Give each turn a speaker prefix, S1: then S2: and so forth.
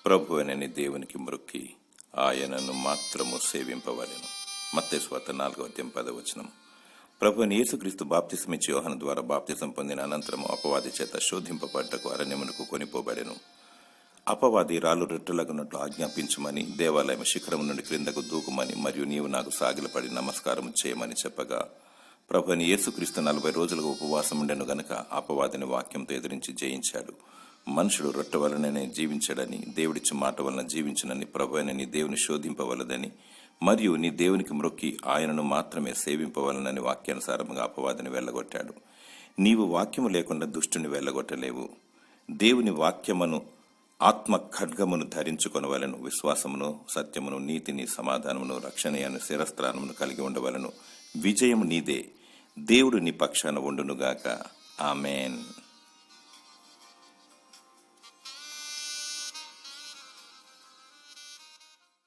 S1: ప్రభువైన దేవునికి మ్రొక్కి ఆయనను మాత్రము సేవింపవలెను. మత్తయి సువార్త 4:10. ప్రభువైన యేసుక్రీస్తు బాప్తిసమిచ్చి యోహాను ద్వారా బాప్తిసం పొందిన అనంతరము అపవాది చేత శోధింపబడ్డకు అరణ్యమునకు కొనిపోబడెను. అపవాది రాళ్ళు రొట్టెలగునట్లు ఆజ్ఞాపించమని, దేవాలయం శిఖరం నుండి క్రిందకు దూకుమని, మరియు నీవు నాకు సాగిలపడి నమస్కారం చేయమని చెప్పగా, ప్రభువైన యేసుక్రీస్తు 40 రోజులుగా ఉపవాసం ఉండెను గనుక అపవాదిని వాక్యంతో ఎదిరించి జయించాడు. మనుషుడు రొట్టె వలననే జీవించడని, దేవుడిచ్చి మాట వలన జీవించునని, ప్రభువైన నీ దేవుని శోధింపవలదని, మరియు నీ దేవునికి మ్రొక్కి ఆయనను మాత్రమే సేవింపవలనని వాక్యానుసారముగా అపవాదిని వెళ్ళగొట్టాడు. నీవు వాక్యము లేకుండా దుష్టుని వెళ్ళగొట్టలేవు. దేవుని వాక్యమును ఆత్మ ఖడ్గమును ధరించుకొనవలను. విశ్వాసమును, సత్యమును, నీతిని, సమాధానమును, రక్షణయను శిరస్త్రానమును కలిగి ఉండవలను. విజయం నీదే. దేవుడు నీ పక్షాన ఉండునుగాక. ఆమేన్.